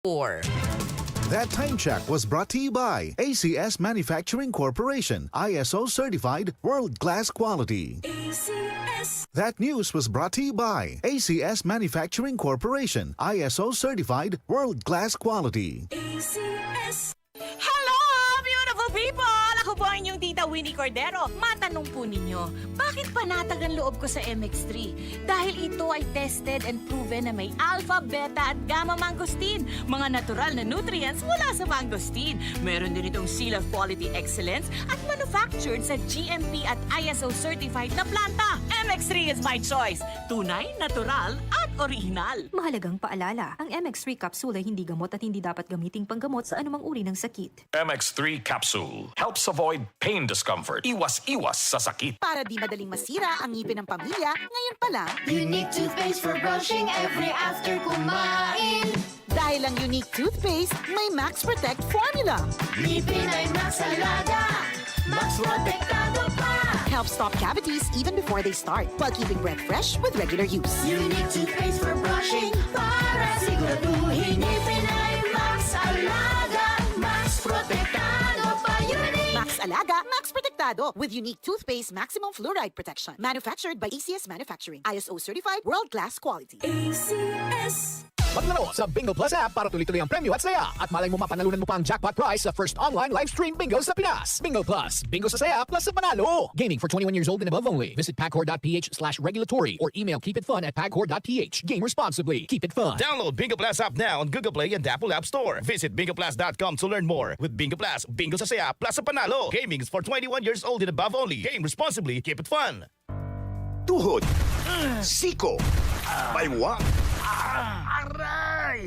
4. That time check was brought to you by ACS Manufacturing Corporation, ISO certified world-class quality. ACS. That news was brought to you by ACS Manufacturing Corporation, ISO certified world-class quality. ACS. Hello, beautiful people! Ako po ang inyong tita Winnie Cordero. Matanong po ninyo, bakit panatag ang loob ko sa MX3? Dahil ito ay tested and proven na may alpha, beta at gamma mangosteen. Mga natural na nutrients mula sa mangosteen. Meron din itong seal of quality excellence at manufactured sa GMP at ISO certified na planta. MX3 is my choice. Tunay, natural at original. Mahalagang paalala, ang MX3 capsule ay hindi gamot at hindi dapat gamiting panggamot sa anumang uri ng sakit. MX3 capsule helps avoid pain discomfort. Iwas-iwas sa sakit. Para di madaling masira ang ngipin ng pamilya, ngayon pa lang, Unique toothpaste for brushing every after kumain. dahil ang unique toothpaste, may Max Protect formula. Ngipin ay Max Alaga, Max Protektado pa. Helps stop cavities even before they start, while keeping breath fresh with regular use. Unique toothpaste for brushing para siguraduhin ngipin ay Max Alaga, Max Protektado pa. Unique. Max Alaga, Max Protectado with unique toothpaste maximum fluoride protection. Manufactured by ACS Manufacturing. ISO certified world-class quality. ACS. Maglaro sa Bingo Plus app para tuloy-tuloy ang premyo at saya. At malay mo mapanalunan mo pa ang jackpot prize sa first online live stream bingo sa Pinas. Bingo Plus, bingo sa saya plus sa panalo. Gaming for 21 years old and above only. Visit pagcor.ph/regulatory or email keepitfun@pagcor.ph. Game responsibly. Keep it fun. Download Bingo Plus app now on Google Play and Apple App Store. Visit bingoplus.com to learn more. With Bingo Plus, bingo sa saya plus sa panalo. Gaming is for 21 years old and above only. Game responsibly. Keep it fun. Tuhod, siko, baywang,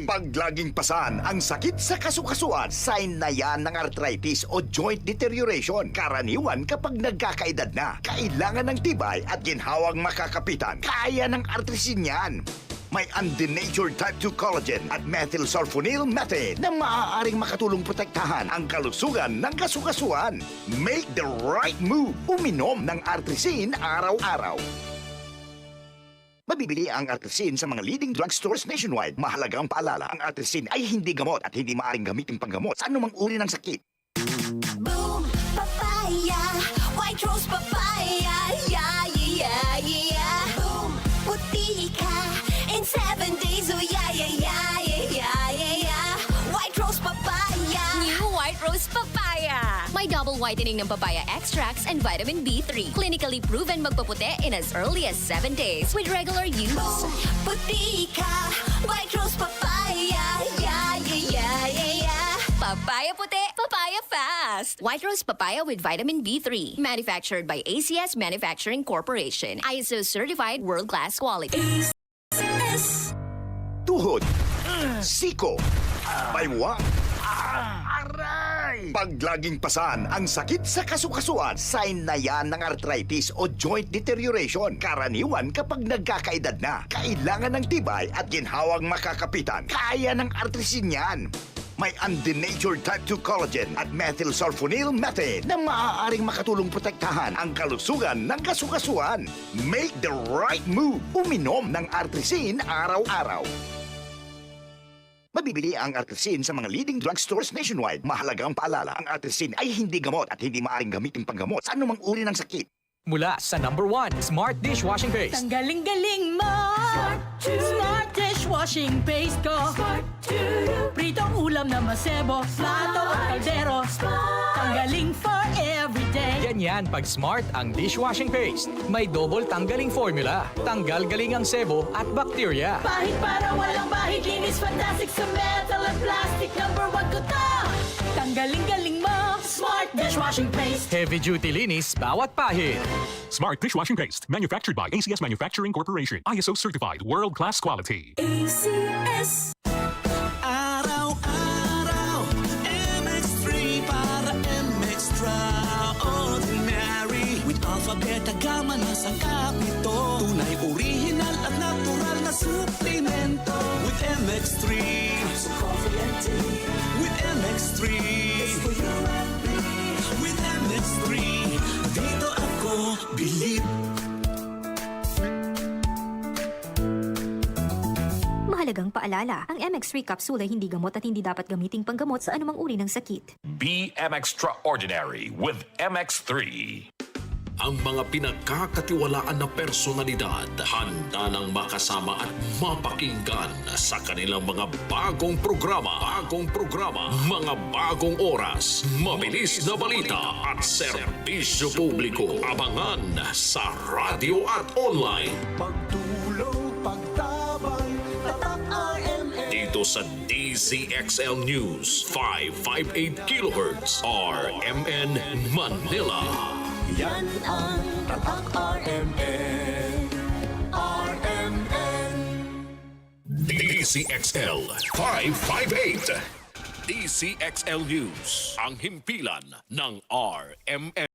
pag laging pasan ang sakit sa kasukasuan, sign na yan ng arthritis o joint deterioration. Karaniwan kapag nagkakaedad na, kailangan ng tibay at ginhawang makakapitan. Kaya ng artrisin yan. May undenatured type 2 collagen at methylsulfonyl methane na maaaring makatulong protektahan ang kalusugan ng kasukasuan. Make the right move. Uminom ng artrisin araw-araw. Mabibili ang artrisin sa mga leading drugstores nationwide. Mahalagang paalala, ang artrisin ay hindi gamot at hindi maaaring gamitin panggamot sa anumang uri ng sakit. Boom, papaya, white rose papaya, yeah, yeah, yeah. Boom, puti ka in 7 days, oh yeah, yeah, yeah, yeah, yeah, yeah. White rose papaya. New White Rose Papaya. May double whitening ng papaya extracts and vitamin B3. Clinically proven magpaputi in as early as 7 days with regular use. Boom, puti ka, white rose papaya, yeah, yeah, yeah, yeah, yeah. Papaya puti, papaya fast. White Rose Papaya with vitamin B3. Manufactured by ACS Manufacturing Corporation. ISO certified world-class quality. ACS. Tuhod, siko, baywang, pag laging pasan ang sakit sa kasukasuan, sign na yan ng arthritis o joint deterioration. Karaniwan kapag nagkakaedad na, kailangan ng tibay at ginhawang makakapitan. Kaya ng artrisin yan. May undenatured type 2 collagen at methylsulfonyl methane na maaaring makatulong protektahan ang kalusugan ng kasukasuan. Make the right move. Uminom ng artrisin araw-araw. Mabibili ang artrisin sa mga leading drugstores nationwide. Mahalagang paalala, ang artrisin ay hindi gamot at hindi maaaring gamitin panggamot sa anumang uri ng sakit. Mula sa #1 Smart Dishwashing Paste. Ang galing-galing mo! Smart dishwashing paste ko! Pritong ulam na masebo, plato at kaldero. Tanggaling for everyday. Ganyan pag Smart ang dishwashing paste. May double tanggaling formula. Tanggal galing ang sebo at bakterya. Bahid para walang bahid, linis fantastic sa metal at plastic. #1 ko to! Tanggaling-galing mo! Smart dishwashing paste. Heavy duty linis bawat pahid. Smart dishwashing paste. Manufactured by ACS Manufacturing Corporation. ISO certified world-class quality. ACS. Araw-araw, MX3 para MX-Traordinary. With alpha, beta, gamma na sangkap nito. Tunay, original at natural na suplemento. With MX3, with MX3, with MX3, dito ako bilib. Mahalagang paalala, ang MX3 capsule ay hindi gamot at hindi dapat gamiting panggamot sa anumang uri ng sakit. Be extraordinary with MX3. Ang mga pinagkakatiwalaan na personalidad handa nang makasama at mapakinggan sa kanilang mga bagong programa, mga bagong oras, mabilis na balita at serbisyo publiko. Abangan sa radyo at online. Pagtulong, pagtabang, tatak RMN. Dito sa DZXL News 558 kHz RMN Manila. Yan ang tatak RMN. RMN. DZXL 558. DZXL News, ang himpilan ng RMN.